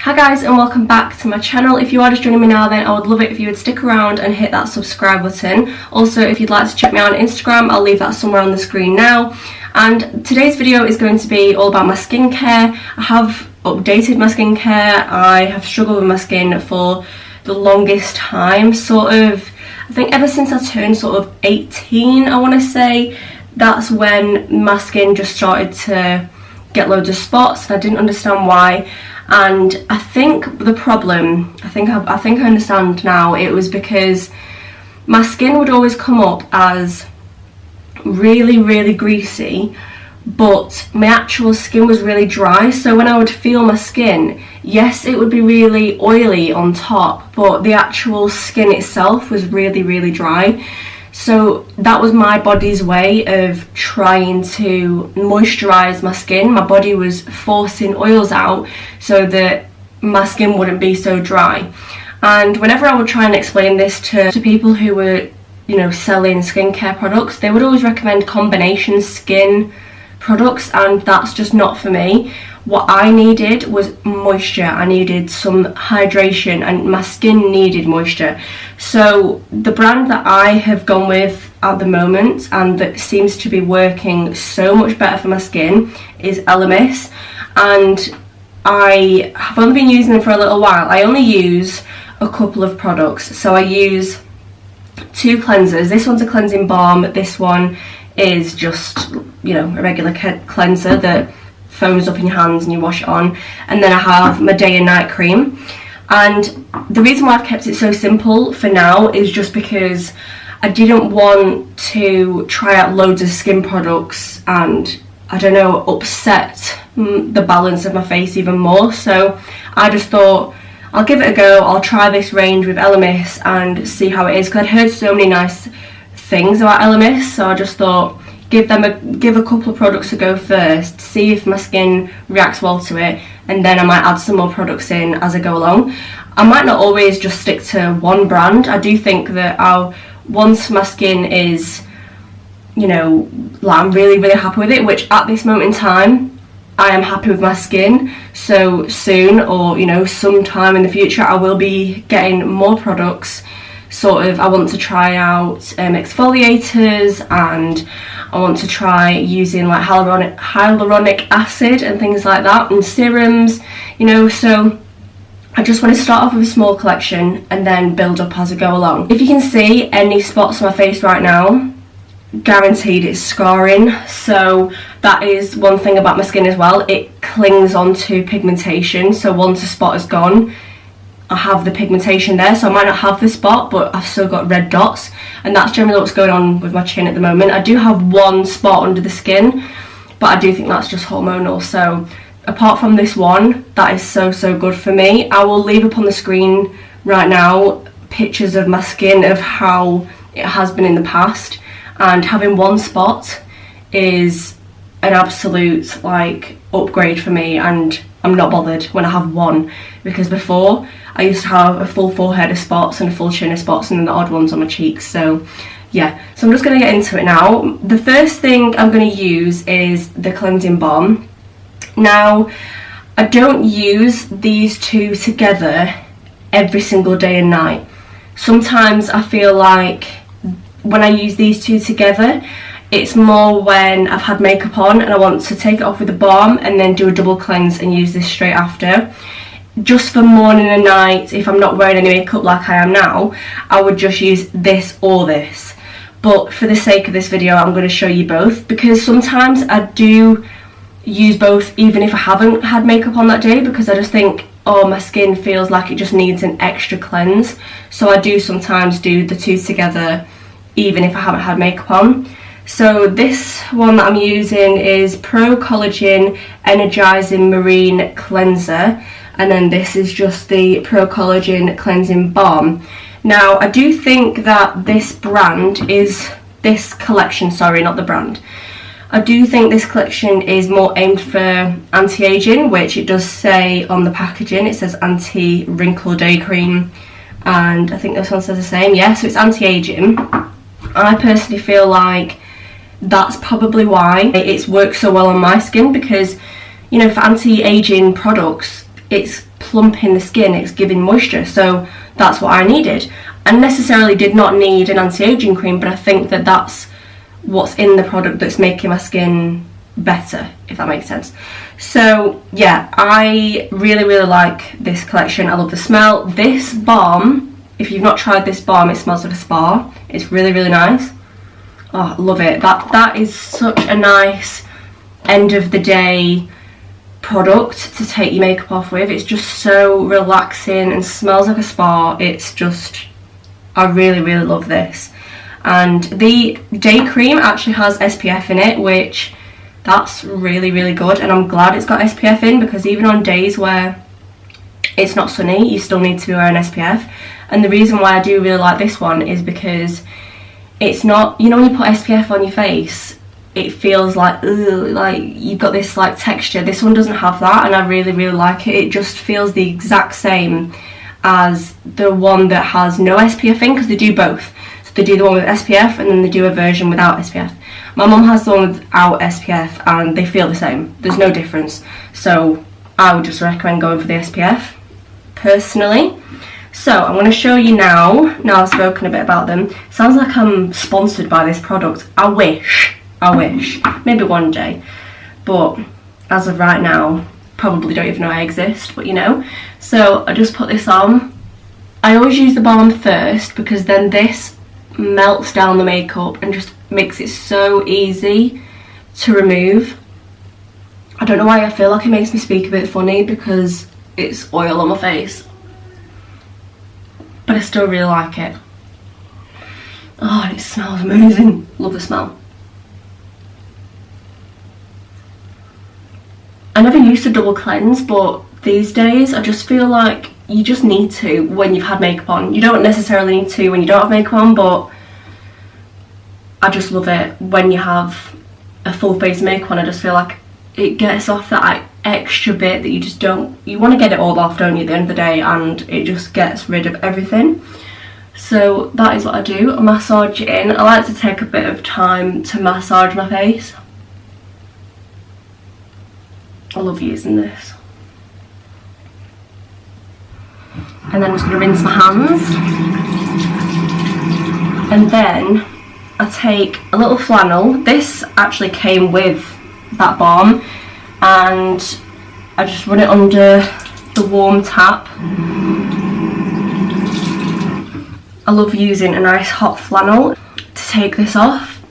Hi guys, and welcome back to my channel. If you are just joining me now, then I would love it if you would stick around and hit that subscribe button. Also, if you'd like to check me out on Instagram, I'll leave that somewhere on the screen now. And today's video is going to be all about my skincare. I have updated my skincare. I have struggled with my skin for the longest time, I think ever since I turned sort of 18, I want to say. That's when my skin just started to get loads of spots, and I didn't understand why. And I think the problem, I think I understand now, it was because my skin would always come up as really greasy, but my actual skin was really dry. So when I would feel my skin, yes, it would be really oily on top, but the actual skin itself was really dry. So that was my body's way of trying to moisturize my skin. My body was forcing oils out so that my skin wouldn't be so dry. And whenever I would try and explain this to people who were, selling skincare products, they would always recommend combination skin products, and that's just not for me. What I needed was moisture. I needed some hydration, and my skin needed moisture. So the brand that I have gone with at the moment, and that seems to be working so much better for my skin, is Elemis. And I have only been using them for a little while. I only use a couple of products. So I use two cleansers. This one's a cleansing balm. This one is just, a regular cleanser that foams up in your hands and you wash it on. And then I have my day and night cream. And the reason why I've kept it so simple for now is just because I didn't want to try out loads of skin products and, upset the balance of my face even more. So I just thought, I'll give it a go. I'll try this range with Elemis and see how it is, because I'd heard so many nice things about Elemis. So I just thought, give a couple of products a go first, see if my skin reacts well to it, and then I might add some more products in as I go along. I might not always just stick to one brand. I do think that once my skin is, I'm really happy with it, which at this moment in time, I am happy with my skin. So soon, or sometime in the future, I will be getting more products. I want to try out exfoliators, and I want to try using like hyaluronic acid and things like that, and serums, so I just want to start off with a small collection and then build up as I go along. If you can see any spots on my face right now, guaranteed it's scarring. So that is one thing about my skin as well. It clings onto pigmentation, so once a spot is gone, I have the pigmentation there, so I might not have the spot, but I've still got red dots, and that's generally what's going on with my chin at the moment. I do have one spot under the skin, but I do think that's just hormonal. So apart from this one, that is so good for me. I will leave up on the screen right now pictures of my skin, of how it has been in the past, and having one spot is an absolute upgrade for me, and I'm not bothered when I have one, because before I used to have a full forehead of spots and a full chin of spots, and then the odd ones on my cheeks. So yeah, so I'm just going to get into it now. The first thing I'm going to use is the cleansing balm. Now, I don't use these two together every single day and night. Sometimes I feel like when I use these two together, it's more when I've had makeup on and I want to take it off with the balm and then do a double cleanse and use this straight after. Just for morning and night, if I'm not wearing any makeup like I am now, I would just use this or this. But for the sake of this video, I'm going to show you both, because sometimes I do use both even if I haven't had makeup on that day, because I just think, oh, my skin feels like it just needs an extra cleanse. So I do sometimes do the two together even if I haven't had makeup on. So this one that I'm using is Pro Collagen Energizing Marine Cleanser, and then this is just the Pro Collagen Cleansing Balm. Now, I do think that this collection, not the brand, I do think this collection is more aimed for anti-aging, which it does say on the packaging. It says anti-wrinkle day cream, and I think this one says the same. Yeah, so it's anti-aging. I personally feel like that's probably why it's worked so well on my skin, because for anti-aging products, it's plumping the skin, it's giving moisture, so that's what I needed. I necessarily did not need an anti-aging cream, but I think that that's what's in the product that's making my skin better, if that makes sense. So yeah, I really like this collection. I love the smell. This balm, if you've not tried this balm, it smells like a spa. It's really nice. Oh, I love it. That is such a nice end of the day product to take your makeup off with. It's just so relaxing and smells like a spa. It's just, I really love this. And the day cream actually has SPF in it, which that's really good, and I'm glad it's got SPF in, because even on days where it's not sunny, you still need to be wearing SPF. And the reason why I do really like this one is because it's not, you know, when you put SPF on your face, it feels like, ugh, like you've got this like texture. This one doesn't have that, and I really like it. It just feels the exact same as the one that has no SPF in, because they do both. So they do the one with SPF, and then they do a version without SPF. My mum has the one without SPF, and they feel the same. There's no difference. So I would just recommend going for the SPF, personally. So I'm going to show you now I've spoken a bit about them. Sounds like I'm sponsored by this product. I wish. Maybe one day. But as of right now, probably don't even know I exist, but you know. So I just put this on. I always use the balm first, because then this melts down the makeup and just makes it so easy to remove. I don't know why, I feel like it makes me speak a bit funny because it's oil on my face, but I still really like it. Oh, and it smells amazing. Love the smell. I never used to double cleanse, but these days I just feel like you just need to when you've had makeup on. You don't necessarily need to when you don't have makeup on, but I just love it when you have a full face of makeup on. I just feel like it gets off that extra bit that you just don't, you want to get it all off, don't you, at the end of the day, and it just gets rid of everything. So that is what I do. I massage it in. I like to take a bit of time to massage my face. I love using this. And then I'm just going to rinse my hands. And then I take a little flannel. This actually came with that balm, and I just run it under the warm tap. I love using a nice hot flannel to take this off,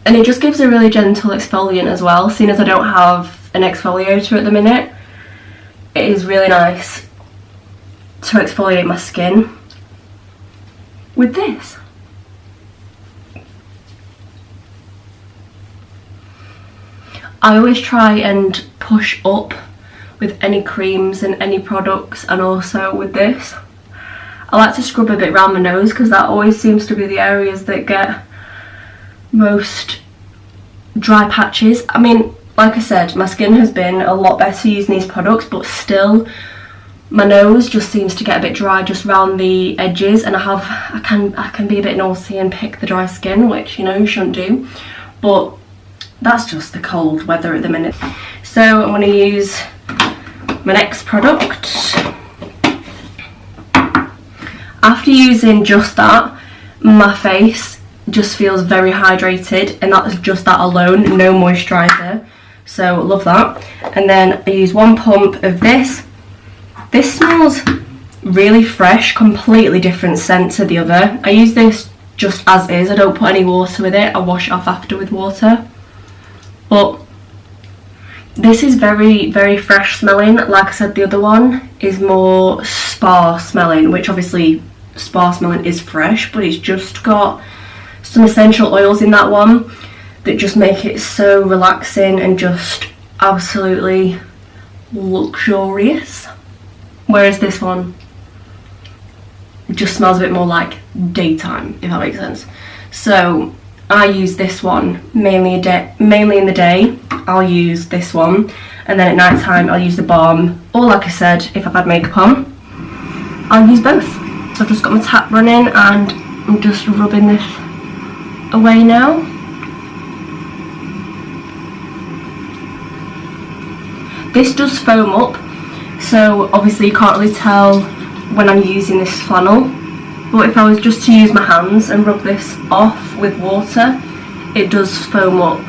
and it just gives a really gentle exfoliant as well. Seeing as I don't have an exfoliator at the minute, it is really nice to exfoliate my skin with this. I always try and push up with any creams and any products, and also with this. I like to scrub a bit around my nose, because that always seems to be the areas that get most dry patches. I mean, like I said, my skin has been a lot better using these products, but still my nose just seems to get a bit dry just around the edges, and I can be a bit naughty and pick the dry skin, which, you know, you shouldn't do, but that's just the cold weather at the minute. So I'm going to use my next product. After using just that, my face just feels very hydrated, and that's just that alone, no moisturiser. So love that. And then I use one pump of this. This smells really fresh, completely different scent to the other. I use this just as is. I don't put any water with it. I wash it off after with water. But this is very fresh smelling. Like I said, the other one is more spa smelling, which obviously spa smelling is fresh, but it's just got some essential oils in that one that just make it so relaxing and just absolutely luxurious. Whereas this one just smells a bit more like daytime, if that makes sense. So I use this one mainly in the day. I'll use this one, and then at night time I'll use the balm, or like I said, if I've had makeup on, I'll use both. So I've just got my tap running, and I'm just rubbing this away now. This does foam up, so obviously you can't really tell when I'm using this flannel, but if I was just to use my hands and rub this off with water, it does foam up.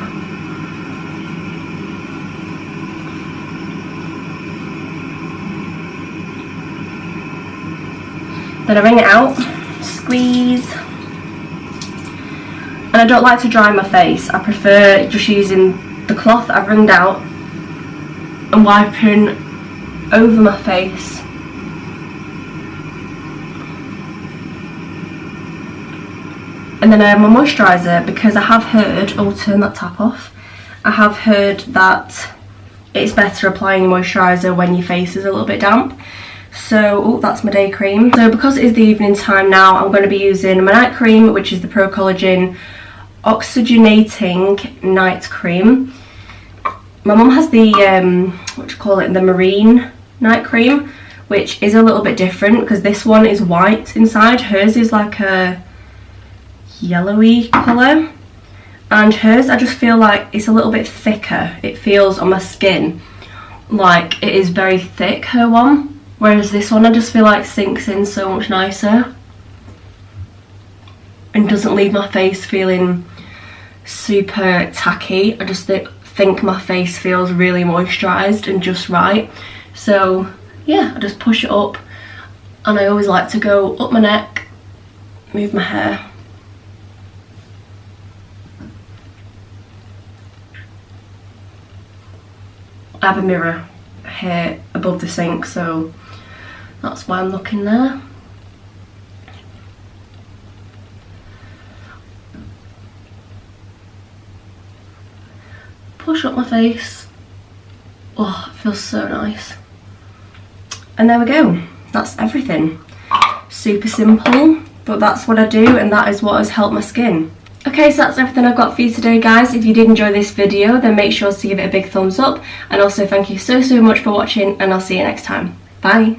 Then I wring it out, squeeze, and I don't like to dry my face. I prefer just using the cloth that I've wringed out and wiping over my face. And then I have my moisturiser, because I have heard, I'll turn that tap off, I have heard that it's better applying moisturiser when your face is a little bit damp. So, oh, that's my day cream. So because it is the evening time now, I'm going to be using my night cream, which is the Pro Collagen Oxygenating Night Cream. My mum has the, what do you call it, the Marine Night Cream, which is a little bit different because this one is white inside. Hers is like a yellowy colour, and hers I just feel like it's a little bit thicker. It feels on my skin like it is very thick, her one. Whereas this one I just feel like sinks in so much nicer and doesn't leave my face feeling super tacky. I just think my face feels really moisturised and just right. So yeah, I just push it up, and I always like to go up my neck, move my hair. I have a mirror here above the sink, so that's why I'm looking there. Push up my face. Oh, it feels so nice. And there we go. That's everything. Super simple, but that's what I do, and that is what has helped my skin. Okay, so that's everything I've got for you today, guys. If you did enjoy this video, then make sure to give it a big thumbs up, and also thank you so much for watching, and I'll see you next time. Bye.